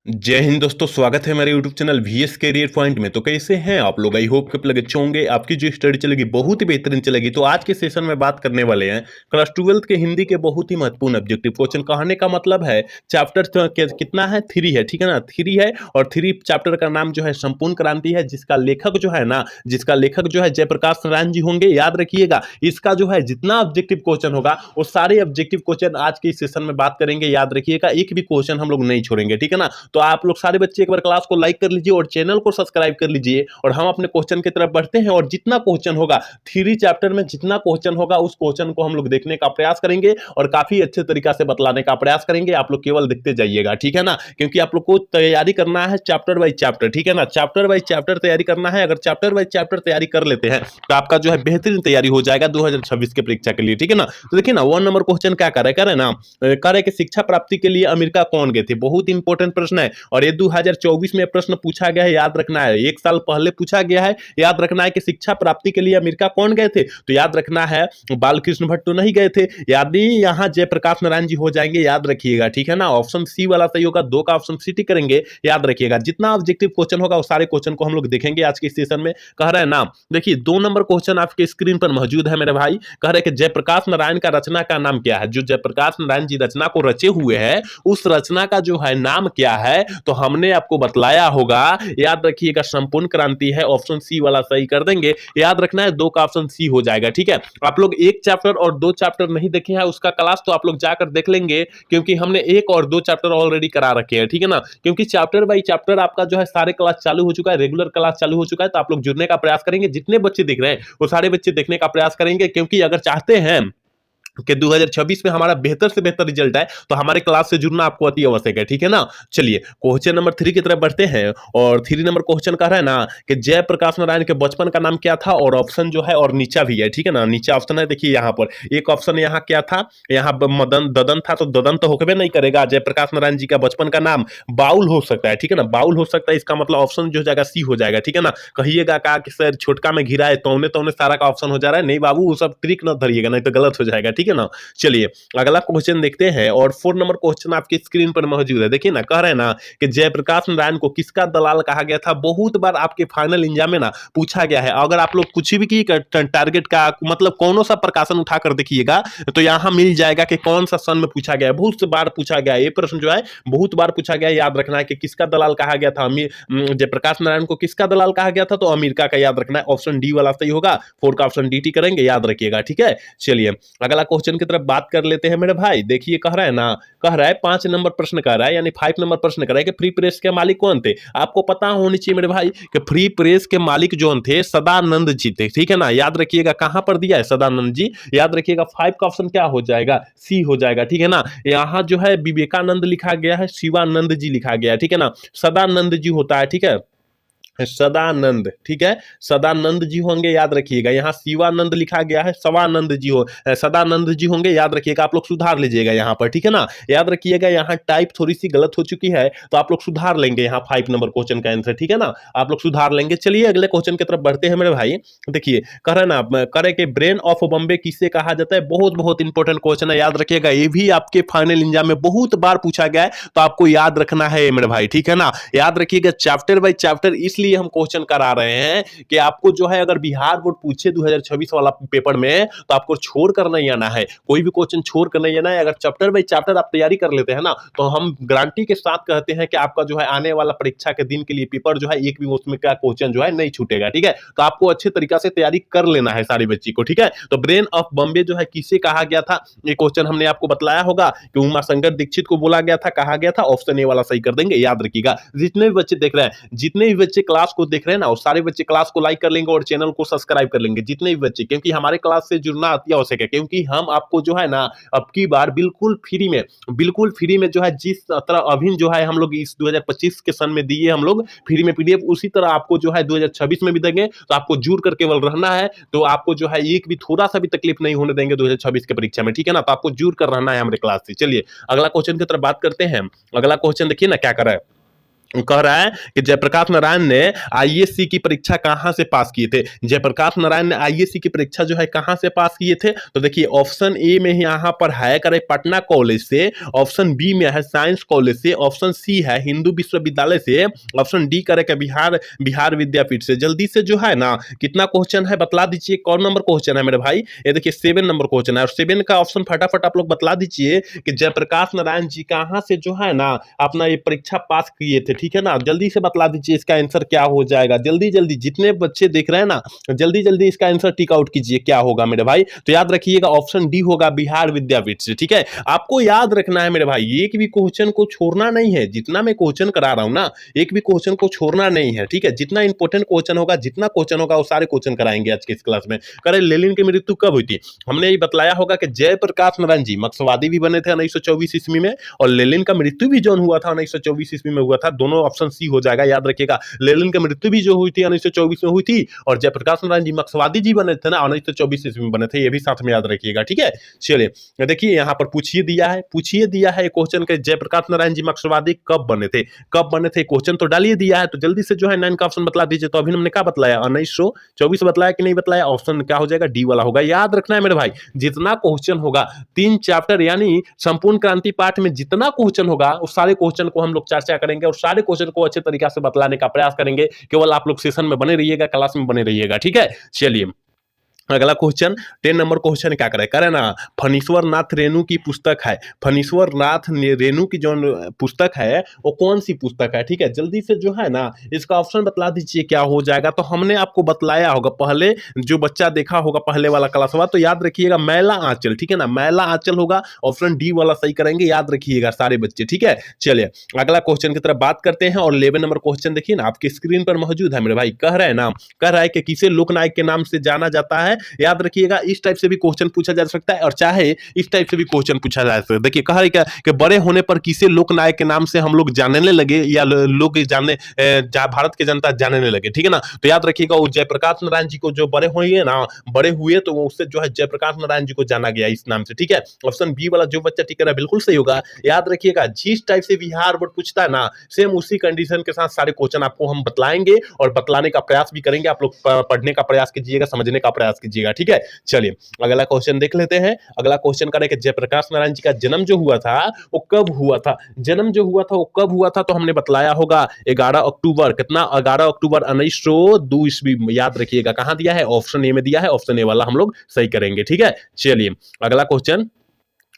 जय हिंद दोस्तों, स्वागत है मेरे YouTube channel VS career point में। तो कैसे हैं आप लोग? आई होप कि लगे अच्छे होंगे। आपकी जो स्टडी चलेगी बहुत ही बेहतरीन चलेगी। तो आज के सेशन में बात करने वाले हैं क्लास 12th के हिंदी के बहुत ही महत्वपूर्ण ऑब्जेक्टिव क्वेश्चन। कहने का मतलब है चैप्टर कितना है? 3 है, ठीक है ना। 3 है और 3 चैप्टर का नाम जो है संपूर्ण क्रांति है, जिसका लेखक जो है ना, जयप्रकाश नारायण जी होंगे। याद रखिएगा, इसका जो है जितना ऑब्जेक्टिव क्वेश्चन होगा वो सारे ऑब्जेक्टिव क्वेश्चन आज के इस सेशन में बात करेंगे। याद रखिएगा, एक भी क्वेश्चन हम लोग नहीं छोड़ेंगे, ठीक है ना। तो आप लोग सारे बच्चे एक बार क्लास को लाइक कर लीजिए और चैनल को सब्सक्राइब कर लीजिए और हम अपने क्वेश्चन की तरफ बढ़ते हैं। और जितना क्वेश्चन होगा 3 चैप्टर में, जितना क्वेश्चन होगा उस क्वेश्चन को हम लोग देखने का प्रयास करेंगे और काफी अच्छे तरीका से बतलाने का प्रयास करेंगे। आप लोग केवल देखते जाइएगा, ठीक है ना, क्योंकि आप लोग को तैयारी करना है चैप्टर बाय चैप्टर, ठीक है ना। चैप्टर बाय चैप्टर तैयारी करना है। अगर चैप्टर बाय चैप्टर तैयारी कर लेते हैं तो आपका जो है बेहतरीन तैयारी हो जाएगा 2026 के परीक्षा के लिए, ठीक है ना। तो देखिए ना, 1 नंबर क्वेश्चन क्या कर रहे ना, कह रहे कि शिक्षा प्राप्ति के लिए अमेरिका कौन गए थे। बहुत इंपॉर्टेंट प्रश्न है और ये 2024 में प्रश्न पूछा गया है। याद रखना है, 1 साल पहले पूछा गया है। याद रखना है कि शिक्षा प्राप्ति के लिए अमेरिका कौन गए थे। तो याद रखना है बालकृष्ण भट्ट तो नहीं गए थे, यदि यहाँ जयप्रकाश नारायण जी हो जाएंगे। याद रखिएगा, ठीक है ना। ऑप्शन सी वाला सही होगा, 2 का ऑप्शन सी टी करेंगे। याद रखिएगा, जितना ऑब्जेक्टिव क्वेश्चन होगा वो सारे क्वेश्चन को हम लोग देखेंगे आज के सेशन में। कह रहे हैं ना, देखिए 2 नंबर क्वेश्चन आपके स्क्रीन पर मौजूद है मेरे भाई। कह रहे कि जयप्रकाश नारायण का रचना का नाम क्या है। जो जयप्रकाश नारायण जी रचना को रचे हुए हैं उस रचना का जो है नाम क्या है, तो हमने आपको बतलाया होगा। याद रखिएगा, संपूर्ण क्रांति है। ऑप्शन सी वाला सही कर देंगे। याद रखना है 2 का ऑप्शन सी हो जाएगा, ठीक है। आप लोग 1 चैप्टर और 2 चैप्टर नहीं देखे हैं उसका क्लास, तो आप लोग जाकर देख लेंगे, क्योंकि हमने 1 और 2 चैप्टर ऑलरेडी करा रखे हैं, ठीक है ना। क्योंकि चैप्टर बाई चैप्टर आपका जो है सारे क्लास चालू हो चुका है, रेगुलर क्लास चालू हो चुका है। तो आप लोग जुड़ने का प्रयास करेंगे। जितने बच्चे देख रहे हैं वो सारे बच्चे देखने का प्रयास करेंगे, क्योंकि अगर चाहते हैं कि 2026 में हमारा बेहतर से बेहतर रिजल्ट आए तो हमारे क्लास से जुड़ना आपको अति आवश्यक है, ठीक है ना। चलिए क्वेश्चन नंबर 3 की तरफ बढ़ते हैं। और 3 नंबर क्वेश्चन कह रहा है ना कि जयप्रकाश नारायण के बचपन का नाम क्या था। और ऑप्शन जो है और नीचा भी है, ठीक है ना। नीचा ऑप्शन है, देखिए यहाँ पर एक ऑप्शन यहाँ क्या था, यहाँ मदन ददन था, तो ददन तो होकबे नहीं करेगा। जयप्रकाश नारायण जी का बचपन का नाम बाउल हो सकता है, ठीक है ना। बाउल हो सकता है, इसका मतलब ऑप्शन जो हो जाएगा सी हो जाएगा, ठीक है ना। कहिएगा का कि सर छोटका में घिरा है, तौने तौने सारा का ऑप्शन हो जा रहा है। नहीं बाबू, वो सब ट्रिक न धरिएगा, नहीं तो गलत हो जाएगा, ठीक है ना। चलिए अगला क्वेश्चन देखते हैं। और 4 नंबर क्वेश्चन आपकी स्क्रीन पर मौजूद है। देखिए ना, कह रहे हैं ना कि जयप्रकाश नारायण को किसका दलाल कहा गया था। बहुत बार आपके फाइनल एग्जाम में ना पूछा गया है। अगर आप लोग कुछ भी की टारगेट का मतलब कौन सा प्रकाशन उठाकर देखिएगा तो यहां मिल जाएगा कि कौन सा सन में पूछा गया है। बहुत बार पूछा गया है ये प्रश्न, जो है बहुत बार पूछा गया है। याद रखना है कि किसका दलाल कहा गया था। जयप्रकाश नारायण को किसका दलाल कहा गया था, तो अमेरिका का। याद रखना है ऑप्शन डी वाला सही होगा। 4 का ऑप्शन डी टी करेंगे, याद रखिएगा, ठीक है। चलिए अगला क्वेश्चन की तरफ बात कर लेते हैं मेरे भाई। देखिए कह रहा है ना, कह रहा है 5 नंबर प्रश्न कह रहा है, यानी 5 नंबर प्रश्न कर रहा है कि फ्री प्रेस के मालिक कौन थे। आपको पता होनी चाहिए मेरे भाई कि फ्री प्रेस के मालिक जो थे सदानंद जी थे, ठीक है ना। याद रखिएगा कहां पर दिया है सदानंद जी। याद रखिएगा 5 का ऑप्शन क्या हो जाएगा, सी हो जाएगा, ठीक है ना। यहां जो है विवेकानंद लिखा गया है, शिवानंद जी लिखा गया है, ठीक है ना। सदानंद जी होता है, ठीक है, सदानंद, ठीक है। सदानंद जी होंगे, याद रखिएगा। यहाँ शिवानंद लिखा गया है, सवानंद जी हो, सदानंद जी होंगे। याद रखिएगा, आप लोग सुधार लीजिएगा यहाँ पर, ठीक है ना। याद रखिएगा, यहाँ टाइप थोड़ी सी गलत हो चुकी है, तो आप लोग सुधार लेंगे यहाँ 5 नंबर क्वेश्चन का आंसर, ठीक है ना। आप लोग सुधार लेंगे। चलिए अगले क्वेश्चन की तरफ बढ़ते हैं मेरे भाई। देखिए कह रहे ना, करे कि ब्रेन ऑफ बॉम्बे किसे कहा जाता है। बहुत बहुत इंपॉर्टेंट क्वेश्चन है, याद रखिएगा। ये भी आपके फाइनल एग्जाम में बहुत बार पूछा गया है, तो आपको याद रखना है मेरे भाई, ठीक है ना। याद रखिएगा, चैप्टर बाय चैप्टर इसलिए हम क्वेश्चन करा रहे हैं कि आपको जो है अगर बिहार बोर्ड पूछे 2026 वाला पेपर में, तो आपको छोड़ कर नहीं आना है। कोई भी क्वेश्चन छोड़ कर नहीं आना है। अगर चैप्टर बाय चैप्टर आप तैयारी कर लेते हैं ना, तो हम गारंटी के साथ कहते हैं कि आपका जो है आने वाला परीक्षा के दिन के लिए पेपर जो है एक भी उसमें का क्वेश्चन जो है नहीं छूटेगा, ठीक है। तो आपको अच्छे तरीका से तैयारी कर लेना है सारी बच्ची को, ठीक है। तो ब्रेन ऑफ बॉम्बे जो है किसे कहा गया था, ये क्वेश्चन हमने आपको बताया होगा कि उमा शंकर दीक्षित को बोला गया था, कहा गया था। ऑप्शन ए वाला सही कर देंगे, याद रखिएगा। जितने भी बच्चे देख रहे हैं, जितने भी बच्चे क्लास को देख रहे हैं ना, और सारे बच्चे क्लास को लाइक कर लेंगे और चैनल को सब्सक्राइब कर लेंगे, जितने भी बच्चे, क्योंकि हमारे क्लास से जुड़ना अति आवश्यक है। क्योंकि हम आपको जो है ना अब की बार बिल्कुल फ्री में जो है, जिस तरह अभी जो है हम लोग इस 2025 के सन में दिए हम लोग फ्री में पीडीएफ, उसी तरह आपको जो है 2026 में भी देंगे। तो आपको जुड़ कर केवल रहना है, तो आपको जो है एक भी थोड़ा सा भी तकलीफ नहीं होने देंगे 2026 के परीक्षा में, ठीक है ना। तो आपको जुड़ कर रहना है हमारे क्लास से। चलिए अगला क्वेश्चन की तरफ बात करते हैं। अगला क्वेश्चन देखिए ना क्या कर रहा है। कह रहा है कि जयप्रकाश नारायण ने आईएएस की परीक्षा कहां से पास किए थे। जयप्रकाश नारायण ने आईएएस की परीक्षा जो है कहां से पास किए थे, तो देखिए ऑप्शन ए में यहां पर है करे पटना कॉलेज से, ऑप्शन बी में है साइंस कॉलेज से, ऑप्शन सी है हिंदू विश्वविद्यालय से, ऑप्शन डी करे के बिहार बिहार विद्यापीठ से। जल्दी से जो है ना कितना क्वेश्चन है बतला दीजिए, कौन नंबर क्वेश्चन है मेरे भाई, ये देखिए 7 नंबर क्वेश्चन है, और 7 का ऑप्शन फटाफट आप लोग बतला दीजिए कि जयप्रकाश नारायण जी कहां से जो है ना अपना ये परीक्षा पास किए थे। ठीक है ना, जल्दी से बतला दीजिए इसका आंसर क्या हो जाएगा, जल्दी जल्दी जितने बच्चे देख रहे हैं ना जल्दी जल्दी इसका आंसर टिक आउट कीजिए क्या होगा मेरे भाई। तो याद रखिएगा ऑप्शन डी होगा बिहार विद्यापीठ से। ठीक है, आपको याद रखना है मेरे भाई, एक भी क्वेश्चन को छोड़ना नहीं है, जितना मैं क्वेश्चन करा रहा हूं ना एक भी क्वेश्चन को छोड़ना नहीं है। ठीक है, जितना इंपॉर्टेंट क्वेश्चन होगा जितना क्वेश्चन होगा वो सारे क्वेश्चन कराएंगे आज के इस क्लास में। करे लेनिन की मृत्यु कब हुई थी, हमने ये बतलाया होगा कि जयप्रकाश नारायण जी मक्सवादी भी बने थे 1924 ईस्वी में, और लेनिन का मृत्यु भी जो हुआ था 1924 ईस्वी में हुआ था। दोनों ऑप्शन सी हो जाएगा, याद रखिएगा। लेनिन की मृत्यु भी जो हुई थी 1924 में हुई थी, और जयप्रकाश नारायण जी मक्सवादी जी बने थे ना 1924 ईस्वी में बने थे, ये भी साथ में याद रखिएगा। ठीक है, चलिए देखिए यहाँ पर पूछिए दिया है क्वेश्चन के जयप्रकाश नारायण जी मक्सवादी कब बने थे क्वेश्चन तो डालिए दिया है, तो जल्दी से जो है 9 का ऑप्शन बतला दीजिए। तो अभी हमने क्या बतलाया 1924 बतलाया कि नहीं बतलाया, ऑप्शन क्या हो जाएगा डी वाला होगा। याद रखना है मेरे भाई, जितना क्वेश्चन होगा 3 चैप्टर यानी संपूर्ण क्रांति पाठ में जितना क्वेश्चन होगा उस सारे क्वेश्चन को हम लोग चर्चा करेंगे और सारे क्वेश्चन को अच्छे तरीके से बतलाने का प्रयास करेंगे। केवल आप लोग सेशन में बने रहिएगा, क्लास में बने रहिएगा। ठीक है, चलिए अगला क्वेश्चन 10 नंबर क्वेश्चन क्या करे ना, फणीश्वर नाथ रेणु की पुस्तक है, फणीश्वर नाथ रेणु की जो पुस्तक है वो कौन सी पुस्तक है। ठीक है, जल्दी से जो है ना इसका ऑप्शन बतला दीजिए क्या हो जाएगा। तो हमने आपको बतलाया होगा पहले, जो बच्चा देखा होगा पहले वाला क्लास हुआ तो याद रखिएगा मैला आंचल। ठीक है ना, मैला आंचल होगा, ऑप्शन डी वाला सही करेंगे, याद रखिएगा सारे बच्चे। ठीक है, चलिए अगला क्वेश्चन की तरफ बात करते हैं, और 11 नंबर क्वेश्चन देखिए ना आपकी स्क्रीन पर मौजूद है मेरे भाई। कह रहा है कि किसे लोकनायक के नाम से जाना जाता है। याद रखिएगा इस टाइप से भी क्वेश्चन पूछा जा सकता है, और चाहे इस टाइप से भी क्वेश्चन पूछा जा सकता है। देखिए कहा है क्या कि बड़े होने पर किसे लोकनायक के नाम से हम लोग जानने लगे, या लोग जानने भारत के जनता जानने लगे। ठीक है ना, तो याद रखिएगा वो जयप्रकाश नारायण जी को जो बड़े हुए तो उससे जो है जयप्रकाश नारायण जी को जाना गया इस नाम से। ठीक है, ऑप्शन बी वाला जो बच्चा टिक रहा है बिल्कुल सही होगा। याद रखिएगा जिस टाइप से बिहार बोर्ड पूछता है ना सेम उसी कंडीशन के साथ सारे क्वेश्चन आपको हम बतलाएंगे और बतलाने का प्रयास भी करेंगे। आप लोग पढ़ने का प्रयास कीजिएगा, समझने का प्रयास कीजिएगा। ठीक है, चलिए अगला क्वेश्चन देख लेते हैं। अगला क्वेश्चन करें कि जयप्रकाश नारायण जी का जन्म जो हुआ था वो कब हुआ था। जन्म जो हुआ था वो कब हुआ था, तो हमने बतलाया होगा 11 अक्टूबर, कितना 11 अक्टूबर 1902 ईस्वी में। याद रखिएगा कहां दिया है, ऑप्शन ए में दिया है, ऑप्शन ए वाला हम लोग सही करेंगे। ठीक है, चलिए अगला क्वेश्चन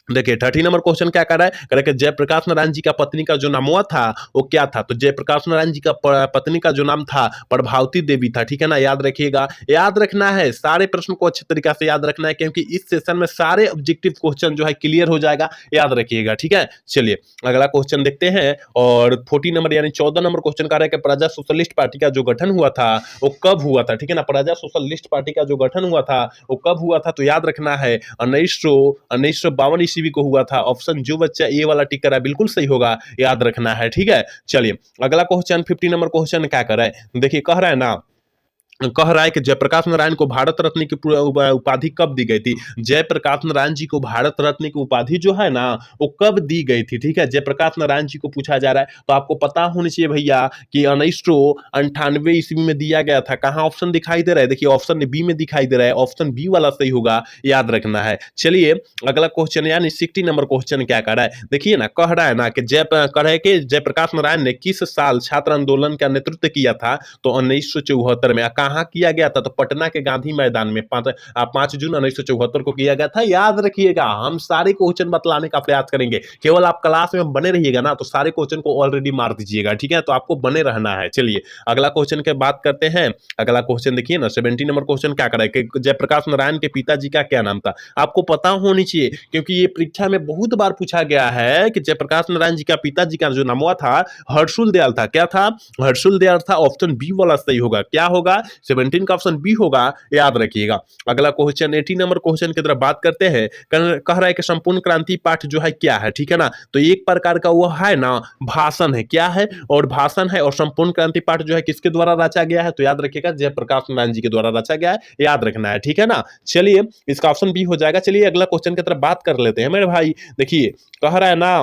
देखिए 30 नंबर क्वेश्चन क्या कर रहा है, कह रहा है कि जयप्रकाश नारायण जी का पत्नी का जो नाम हुआ था वो क्या था। तो जयप्रकाश नारायण जी का पत्नी का जो नाम था प्रभावती देवी था। ठीक है ना, याद रखिएगा, याद रखना है सारे प्रश्न को अच्छे तरीके से याद रखना है, क्योंकि इस सेशन में सारे ऑब्जेक्टिव क्वेश्चन जो है क्लियर हो जाएगा, याद रखिएगा। ठीक है, चलिए अगला क्वेश्चन देखते हैं, और 40 नंबर यानी 14 नंबर क्वेश्चन कह रहा है कि प्रजा सोशलिस्ट पार्टी का जो गठन हुआ था वो कब हुआ था। ठीक है ना, प्रजा सोशलिस्ट पार्टी का जो गठन हुआ था वो कब हुआ था, तो याद रखना है 1952 ईस्वी को हुआ था। ऑप्शन जो बच्चा ए वाला टिक करा बिल्कुल सही होगा, याद रखना है। ठीक है, चलिए अगला क्वेश्चन 50 नंबर क्वेश्चन क्या कर रहा है, देखिए कह रहा है कि जयप्रकाश नारायण को भारत रत्न की उपाधि कब दी गई थी। जयप्रकाश नारायण जी को भारत रत्न की उपाधि जो है ना वो कब दी गई थी। ठीक है, जयप्रकाश नारायण जी को पूछा जा रहा है, तो आपको पता होनी चाहिए भैया कि 1998 ईस्वी में दिया गया था। कहां ऑप्शन दिखाई दे रहा है, देखिए ऑप्शन बी में दिखाई दे रहा है, ऑप्शन बी वाला सही होगा, याद रखना है। चलिए अगला क्वेश्चन यानी 60 नंबर क्वेश्चन क्या कर रहा है, देखिए ना कह रहा है ना कि जयप्रकाश नारायण ने किस साल छात्र आंदोलन का नेतृत्व किया था। तो 1974 में। कहां किया गया था, तो पटना के गांधी मैदान में 5 जून 1974 को किया गया था। याद रखिएगा हम सारे क्वेश्चन बतलाने का प्रयास करेंगे, केवल आप क्लास में बने रहिएगा ना तो सारे क्वेश्चन को ऑलरेडी मार दीजिएगा। ठीक है, तो आपको बने रहना है। चलिए अगला क्वेश्चन के बात करते हैं। अगला क्वेश्चन देखिए ना 70 नंबर क्वेश्चन क्या कर रहा है कि जयप्रकाश नारायण के पिताजी का क्या नाम था। आपको पता होनी चाहिए, क्योंकि ये परीक्षा में बहुत बार पूछा गया है कि जयप्रकाश नारायण जी का पिताजी का जो नाम हुआ था हर्षुल दयाल था। क्या था, हर्षुल दयाल था। ऑप्शन बी वाला सही होगा, क्या होगा 17 का ऑप्शन बी होगा, याद रखिएगा। अगला क्वेश्चन 80 नंबर क्वेश्चन की तरफ बात करते हैं। कह रहा है कि संपूर्ण क्रांति पाठ जो है क्या है। ठीक है ना, तो एक प्रकार का वो है ना भाषण है, क्या है, और भाषण है। और संपूर्ण क्रांति पाठ जो है किसके द्वारा रचा गया है, तो याद रखिएगा जयप्रकाश नारायण जी के द्वारा रचा गया है, याद रखना है। ठीक है ना, चलिए इसका ऑप्शन बी हो जाएगा। चलिए अगला क्वेश्चन की तरफ बात कर लेते हैं मेरे भाई। देखिए कह रहा है ना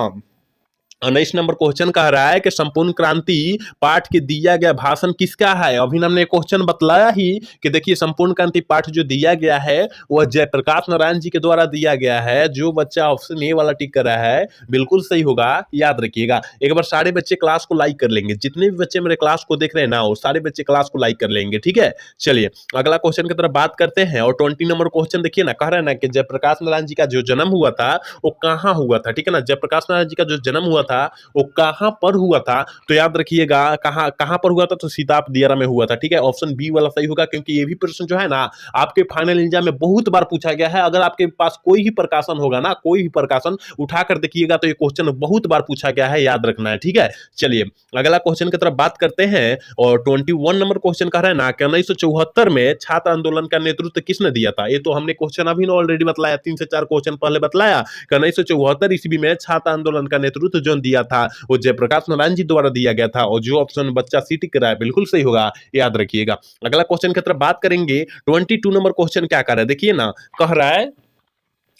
19 नंबर क्वेश्चन कह रहा है कि संपूर्ण क्रांति पाठ के दिया गया भाषण किसका है। अभी हमने क्वेश्चन बतलाया ही कि देखिए संपूर्ण क्रांति पाठ जो दिया गया है वह जयप्रकाश नारायण जी के द्वारा दिया गया है। जो बच्चा ऑप्शन ए वाला टिक कर रहा है बिल्कुल सही होगा, याद रखिएगा। एक बार सारे बच्चे क्लास को लाइक कर लेंगे, जितने भी बच्चे मेरे क्लास को देख रहे हैं ना वो सारे बच्चे क्लास को लाइक कर लेंगे, ठीक है। चलिए अगला क्वेश्चन की तरफ बात करते हैं। और 20 नंबर क्वेश्चन देखिए ना, कह रहे हैं ना कि जयप्रकाश नारायण जी का जो जन्म हुआ था वो कहाँ हुआ था, ठीक है ना। जयप्रकाश नारायण जी का जो जन्म हुआ था वो कहां पर हुआ था, तो याद रखिएगा कहां कहां पर हुआ था, तो सीताप दियारा में हुआ था, ठीक है। ऑप्शन बी वाला सही होगा, क्योंकि ये भी प्रश्न जो है ना आपके फाइनल एग्जाम में बहुत बार पूछा गया है। अगर आपके पास कोई भी प्रकाशन होगा ना, कोई भी प्रकाशन उठाकर देखिएगा तो ये क्वेश्चन बहुत बार पूछा गया है, याद रखना है, ठीक है। चलिए अगला क्वेश्चन की तरफ बात करते हैं। और 21 नंबर क्वेश्चन कह रहा है ना कि 1974 में छात्र आंदोलन का नेतृत्व किसने दिया था। ये तो हमने क्वेश्चन अभी ऑलरेडी बतलाया, 3 से 4 क्वेश्चन पहले बतलाया कि 1974 ईस्वी में छात्र आंदोलन का नेतृत्व जो दिया था वो जयप्रकाश नारायण जी द्वारा दिया गया था। और जो ऑप्शन बच्चा सी टिक रहा है बिल्कुल सही होगा, याद रखिएगा। अगला क्वेश्चन की तरफ बात करेंगे। 22 नंबर क्वेश्चन क्या कर रहा है, देखिए ना, कह रहा है,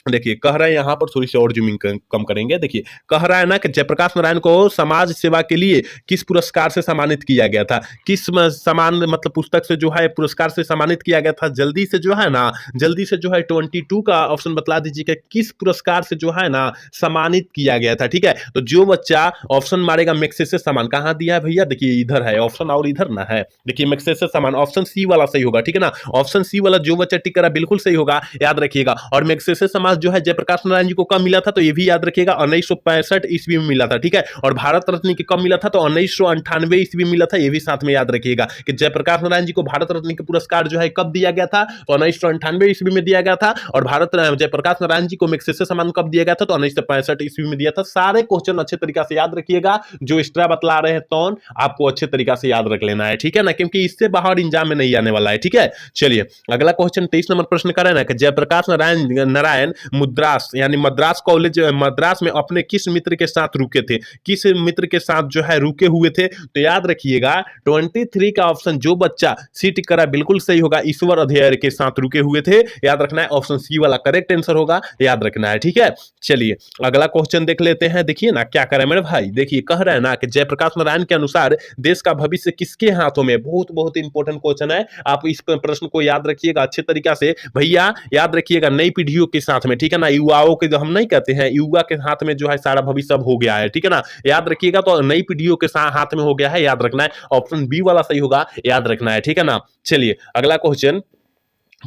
देखिए कह रहा है यहाँ पर थोड़ी सी और जूमिंग कम करेंगे। देखिए कह रहा है ना कि जयप्रकाश नारायण को समाज सेवा के लिए किस पुरस्कार से सम्मानित किया गया था। किस समान मतलब पुस्तक से जो है पुरस्कार से सम्मानित किया गया था, जल्दी से जो है ना, जल्दी से जो है 22 का ऑप्शन बतला दीजिए कि किस पुरस्कार से जो है ना सम्मानित किया गया था, ठीक है। तो जो बच्चा ऑप्शन मारेगा मैग्सेसे सम्मान, कहाँ दिया है भैया, देखिए इधर है ऑप्शन और इधर ना है, देखिए मैग्सेसे सम्मान ऑप्शन सी वाला सही होगा, ठीक है ना। ऑप्शन सी वाला जो बच्चा टिक करा बिल्कुल सही होगा, याद रखिएगा। और मैग्सेसे सम्मान जो है जयप्रकाश नारायण जी को कब मिला था, तो ये भी याद रखिएगा 1965 ईस्वी में मिला था, ठीक है। और भारत रत्न की कब मिला था, तो 1998 ईस्वी में मिला था, ये भी साथ में याद रखिएगा कि जयप्रकाश नारायण जी को भारत रत्न के पुरस्कार जो है कब दिया गया था, तो 1998 ईस्वी में दिया गया था। और जयप्रकाश नारायण जी को मैग्सेसे सम्मान कब दिया गया था, तो 1965 ईस्वी में दिया था। सारे क्वेश्चन अच्छे तरीके से याद रखिएगा, जो एक्स्ट्रा बतला रहे हैं तो आपको अच्छे तरीके से याद रख लेना है, ठीक है ना, क्योंकि इससे बाहर एग्जाम में नहीं आने वाला है, ठीक है। चलिए अगला क्वेश्चन 23 नंबर प्रश्न कर रहे हैं कि जयप्रकाश नारायण मद्रास यानी मद्रास कॉलेज मद्रास में अपने किस मित्र के साथ रुके थे, किस मित्र के साथ जो है रुके हुए थे, तो याद रखिएगा 23 का ऑप्शन जो बच्चा सी टिक करा बिल्कुल सही होगा, ईश्वर अध्यय के साथ रुके हुए थे, याद रखना है। ऑप्शन सी वाला करेक्ट आंसर होगा, याद रखना है, ठीक है। चलिए अगला क्वेश्चन देख लेते हैं। देखिए ना क्या करें मेरे भाई, देखिए कह रहे हैं ना कि जयप्रकाश नारायण के अनुसार देश का भविष्य किसके हाथों में। बहुत बहुत इंपॉर्टेंट क्वेश्चन है, आप इस प्रश्न को याद रखिएगा अच्छे तरीका से भैया, याद रखिएगा नई पीढ़ियों के साथ में, ठीक है ना। युवाओं के जो हम नहीं कहते हैं, युवा के हाथ में जो है सारा भविष्य अब हो गया है, ठीक है ना, याद रखिएगा। तो नई पीढ़ियों के हाथ में हो गया है, याद रखना है। ऑप्शन बी वाला सही होगा, याद रखना है, ठीक है ना। चलिए अगला क्वेश्चन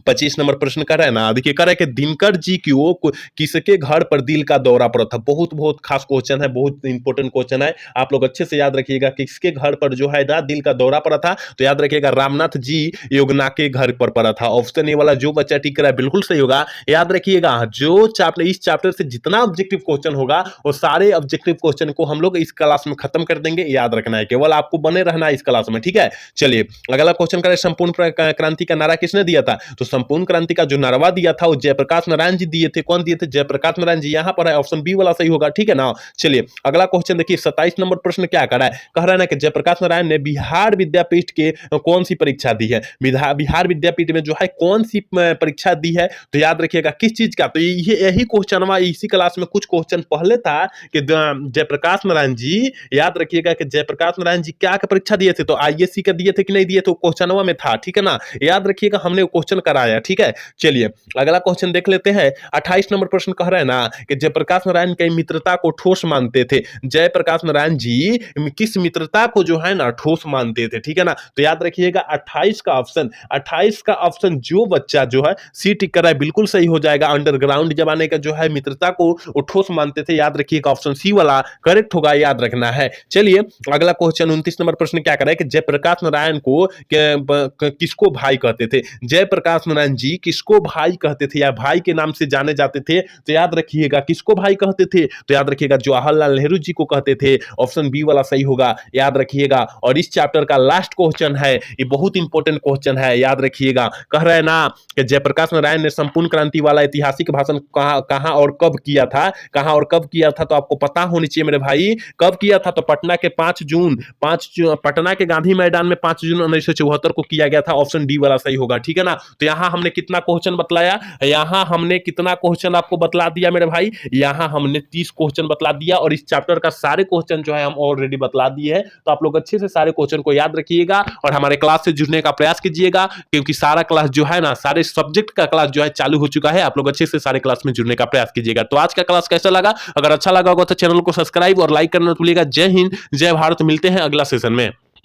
25 नंबर प्रश्न कर रहा है ना, देखिए कर रहा है कि दिनकर जी की वो किसके घर पर दिल का दौरा पड़ा था। बहुत बहुत खास क्वेश्चन है, बहुत इंपॉर्टेंट क्वेश्चन है, आप लोग अच्छे से याद रखिएगा किसके घर पर जो है दिल का दौरा पड़ा था, तो याद रखिएगा रामनाथ जी योगना के घर पर पड़ा था। ऑप्शन ए वाला जो बच्चा टिक रहा है बिल्कुल सही होगा, याद रखिएगा। जो चैप्टर इस चैप्टर से जितना ऑब्जेक्टिव क्वेश्चन होगा वो सारे ऑब्जेक्टिव क्वेश्चन को हम लोग इस क्लास में खत्म कर देंगे, याद रखना है, केवल आपको बने रहना है इस क्लास में, ठीक है। चलिए अगला क्वेश्चन करें, संपूर्ण क्रांति का नारा किसने दिया था, तो संपूर्ण क्रांति का जो नारा दिया था वो जयप्रकाश नारायण जी दिए थे। कौन दिए थे, जयप्रकाश नारायण जी, यहां पर है ऑप्शन बी वाला सही होगा, ठीक है ना। चलिए अगला क्वेश्चन देखिए 27 नंबर प्रश्न क्या कर रहा है, कह रहा है ना कि जयप्रकाश नारायण ने बिहार विद्यापीठ के कौन सी परीक्षा दी है। बिहार विद्यापीठ में जो है कौन सी परीक्षा दी है, तो याद रखिएगा किस चीज का, तो यही क्वेश्चन इसी क्लास में कुछ क्वेश्चन पहले था कि जयप्रकाश नारायण जी, याद रखिएगा कि जयप्रकाश नारायण जी क्या परीक्षा दिए थे, तो आईएससी का दिए थे कि नहीं दिए, तो क्वेश्चन में था, ठीक है ना, याद रखिएगा हमने क्वेश्चन कराया, ठीक है। चलिए अगला क्वेश्चन देख लेते हैं। 28 नंबर प्रश्न कह रहा है ना कि जयप्रकाश नारायण की मित्रता को ठोस मानते थे। जयप्रकाश नारायण जी किस मित्रता को जो है ना ठोस मानते थे, ठीक है ना, तो याद रखिएगा 28 का ऑप्शन जो बच्चा जो है सी टिक कर रहा है बिल्कुल सही हो जाएगा। अंडरग्राउंड जमाने का जो है मित्रता को ठोस मानते थे, याद रखिएगा ऑप्शन सी वाला करेक्ट होगा, याद रखना है। चलिए अगला क्वेश्चन 29 नंबर प्रश्न क्या कर रहा है कि जयप्रकाश नारायण को किसको भाई कहते थे। जयप्रकाश नारायण जी किसको भाई कहते थे या भाई के नाम से जाने जाते थे, तो याद रखिएगा किसको भाई कहते थे, तो याद रखिएगा जवाहरलाल नेहरू जी को कहते थे। ऑप्शन बी वाला सही होगा, याद रखिएगा। और इस चैप्टर का लास्ट क्वेश्चन है, ये बहुत इंपॉर्टेंट क्वेश्चन है, याद रखिएगा। कह रहे हैं ना कि जयप्रकाश नारायण ने संपूर्ण क्रांति वाला ऐतिहासिक भाषण कहां और कब किया था, कहां और कब किया था, तो आपको पता होनी चाहिए मेरे भाई कब किया था, तो पटना के 5 जून पटना के गांधी मैदान में 5 जून 1974 को किया गया था। ऑप्शन डी वाला सही होगा, ठीक है ना। तो यहाँ हमने कितना क्वेश्चन बतलाया, यहाँ हमने कितना क्वेश्चन आपको बतला दिया मेरे भाई, यहाँ हमने 30 क्वेश्चन बतला दिया और इस चैप्टर का सारे क्वेश्चन जो है हम ऑलरेडी बतला दिए हैं। तो आप लोग अच्छे से सारे क्वेश्चन को याद रखिएगा और हमारे क्लास से जुड़ने का प्रयास कीजिएगा, क्योंकि सारा क्लास जो है ना, सारे सब्जेक्ट का क्लास जो है चालू हो चुका है। आप लोग अच्छे से सारे क्लास में जुड़ने का प्रयास कीजिएगा। तो आज का क्लास कैसा लगा? अगर अच्छा लगा होगा तो चैनल को सब्सक्राइब और लाइक करना मत भूलिएगा। जय हिंद, जय भारत। मिलते हैं अगला सेशन में।